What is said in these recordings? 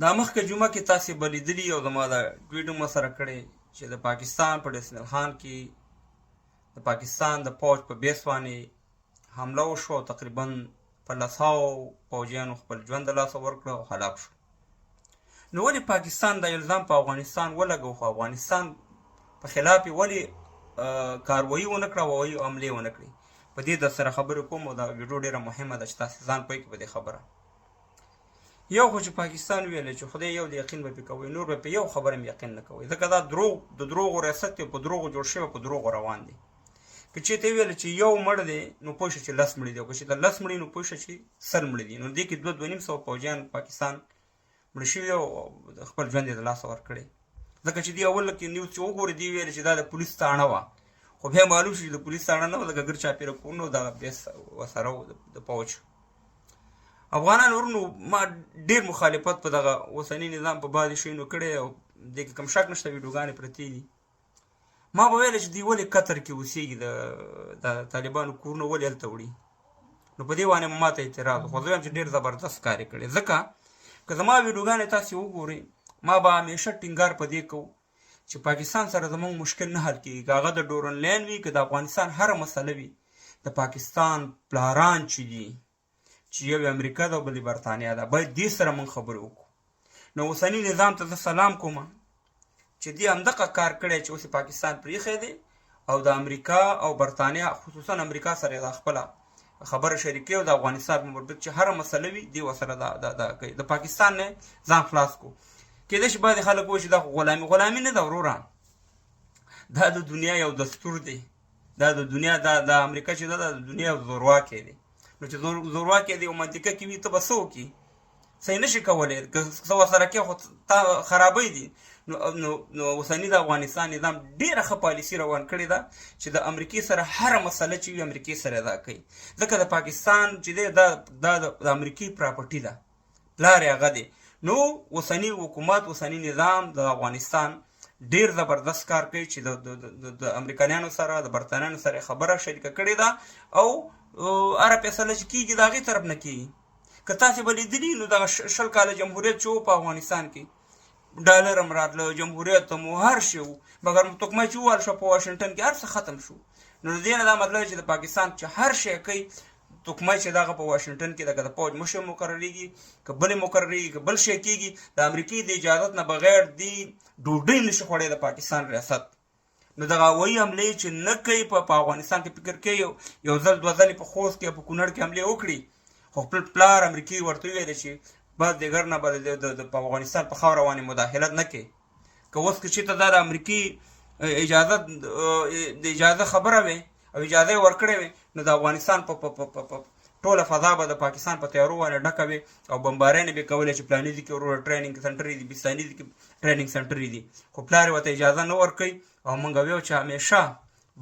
دا مخکې جمعه کې تاسې به لیدلي او زما دا ویډیو مو سره کړی چې د پاکستان په ډسنل خان کې د پاکستان د پوځ په بیس باندې حمله وشوه او تقریبا په 100 پوځیانو خپل ژوند د لاسه ورکړه او هلاک شو. نو ولې پاکستان دا الزام په افغانستان ولګو خو افغانستان په خلاف یې ولې کاروایي ونه کړه او حملې ونه کړې؟ په دې در سره خبرې کوم او دا ویډیو ډېره مهمه ده چې تاسې ځان پوه کړئ په دې خبره. یو خو چې پاکستان ویلی چې خدای یو د یقین به پې کوئ، نور به په یو خبره هم یقین نه کوئ، ځکه دا دروغ د دروغو ریاست دی، په دروغو جوړ شوی، په دروغو روان دی. که چېرته یې ویله چې یو مړ دی نو پوه شه چې 10 مړي دي، او که چې د 10 مړي نو پوه شه چې 100 مړي دي. نو دې کې 2-2.5 پوځیان پاکستان مړه شوي او خپل ژوند یې د لاسه ورکړی. ځکه چې دې اول کې نیوز چې وګورې دې ویلې چې دا د پولیس تاڼه وه، خو بیا معلوم شو چې د پولیس تاڼه نه وه، ځکه ګر چاپېره کورونه و، دغه بیس ورسره و د پوځ. افغانان ورونو ما ډېر مخالفت په دغه اوسني نظام په بعضې شیانو کړی او دې کې کوم شک نشته، ویډیوګانې پرتې دي. ما به ویله چې دوی ولې قطر کې اوسېږي، د طالبانو کورونه ولې هلته وړي؟ نو په دې باندې ما ته اعتراض خو زه وایم چې ډېر زبردست کار یې کړی. ځکه که زما ویډیوګانې تاسې وګورئ، ما به همیشه ټینګار په دې کوو چې پاکستان سره زموږ مشکل نه حل کېږي، که هغه د ډورن لاین وي، که د افغانستان هره مسله وي. د پاکستان پلاران چې دي، چې یو امریکا ده او بل برطانیا ده، باید دې سره موږ خبرې وکړو. نو اوسني نظام ته زه سلام کوم چې دې همدغه کار کړی چې اوس پاکستان پرېښی دی او د امریکا او برطانیا، خصوصا امریکا سره یې دا خپله خبره شریکوي او د افغانستان په مربوط چې هره مسله وي دې ورسره د پاکستان نه ځان خلاص کړو. کېدای شي بعضې خلک وایي چې دا خو غلامي نه ده وروره، دا د دنیا یو دستور دی، دا د دنیا د امریکا چې ده د دنیا یو زورواکی دی. نو چې زورواکی دی او منطقه کې وي ته به څه وکړي؟ څه یې نشي کولی، که څه ورسره کوې خو تا خرابوي دي. نو اوسني د افغانستان نظام ډېره ښه پالیسي روان کړې ده چې د امریکې سره هره مسله چې وي امریکې سره ادا کوي. ځکه د پاکستان چې دی دا د امریکې پراپرټي ده، پلار یې هغه دی. نو اوسني حکومت، اوسني نظام د افغانستان ډېر زبردست کار کوي چې د امریکایانو سره د برطانیانو سره خبره شریکه کړې ده او هره فیصله چې کېږي د هغې طرف نه کېږي. که تاسې به لیدلي نو دغه 20 کاله جمهوریت چې و په افغانستان کې، ډالر هم راتله، جمهوریت هم و، هر شی و، مګر توکمه چې ووهل شوه په واشنګټن کې هر څه ختم شو. نو د دې نه دا مطلب چې د پاکستان چې هر شی کوي توکمه چې دغه په واشنګټن کې دغه د پوځ مشر مقرریږي، که بلې مقرریږي، که بل شی کېږي، د امریکې د اجازت نه بغیر دی ډوډۍ نشي خوړی د پاکستان ریاست. نو دغه هوایي حملې چې نه کوي په افغانستان کې، فکر کوي یو ځل 2 ځلې په خوست کې په کونړ کې حملې وکړي، خو خپل پلار امریکې ورته وویل چې بس دیګر نه به د افغانستان په خاوره باندې مداخلت نه کوي. که اوس که چېرته دا د امریکې د اجازه خبره وي او اجازه یې ورکړې وي، نو د افغانستان په ټوله فضا به د پاکستان په تیارو باندې ډکه وي او بمبارانې به یې کولې چې فلاني ځای کې وروره ټریننګ سنټرې دي، بستاني ځای کې ټریننګ سنټرې دي. خو پلار یې ورته اجازه نه ورکوي او موږ ویو چې همیشه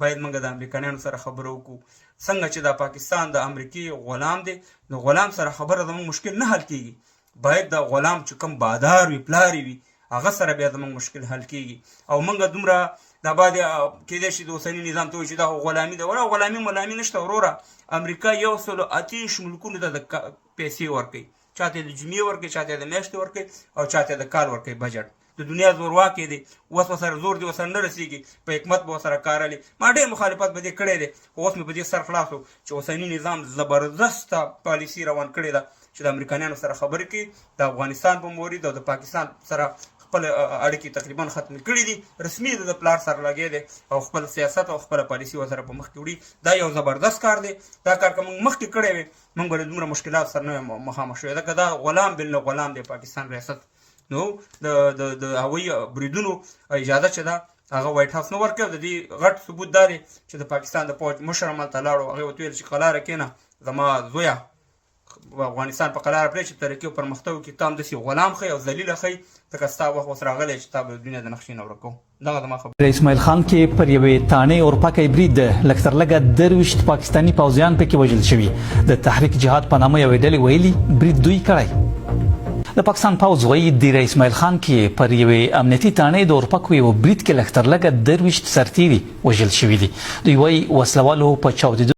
باید موږ د امریکایانو سره خبره وکړو. څنګه چې دا پاکستان د امریکې غلام دی، نو غلام سره خبره زموږ مشکل نه حل کېږي. باید د غلام چې کوم بادار وي، پلار وي، هغه سره بیا زموږ مشکل حل کېږي. او موږ دومره دا بعد کېدای شي د اوسني نظام ته وایي چې دا خو غلامي ده. ولا غلامي ملامي نشته وروره. امریکا 128 ملکونو ته د پیسې ورکوي، چاته د جمعې ورکوي، چاته د میاشتې ورکوي او چاته د کال ورکوي بجټ. د دنیا زورواکی دی، اوس ورسره زور دی، ورسره نه رسېږي، په حکمت به ورسره کارلی. ما ډېر مخالفت به دې کړی دی، خو اوس مې په دې سر خلاص و چې اوسني نظام زبردسته پالیسي روان کړې ده چې د امریکایانو سره خبرې کوي، د افغانستان په مورید او د پاکستان سره خپل اړیکې تقریبا ختمې کړي دي، رسمي د پلار سره لګی دی او خپل سیاست او خپله پالیسي ورسره په مخکې وړي. دا یو زبردست کار دی. دا کار که موږ مخکې کړی وی، موږ به د دومره مشکلات سره نه مخامخ شوی. ځکه دا غلام بالله غلام دی پاکستان ریاست. نو د هوایي بریدونو اجازه چې ده هغه وایټ هاوس نه ورکوي. د دې غټ ثبوت دا دی چې د پاکستان د پوځ مشر همالته لاړو، هغې ورته ویل چې قلاره کښېنه زما زویه، افغانستان په قلاره پرېږدي چې ترقي او پرمختګ وکړي، ته هم داسې غلام ښیي او ذلیله ښیي، ځکه ستا وخت اوس راغلی چې تا به د دنیا د نقشې نه ورکوو. دغه زما خبره. اسماعیل خان کې پر یوې تانې اورپکۍ برید لږ تر لږه 23 پاکستاني پوځیان پکې وژل شوي. د تحریک جهاد په نامه یوې ډلې ویلي برید دوی کړی. د پاکستان پوځ وایي د اسماعیل خان کې پر یوې امنیتي تانې د اورپکو یو برید کې لږ تر لږه 23 سرتیري وژل شوي دي. دوی وایي وسلوالو په چاودېدو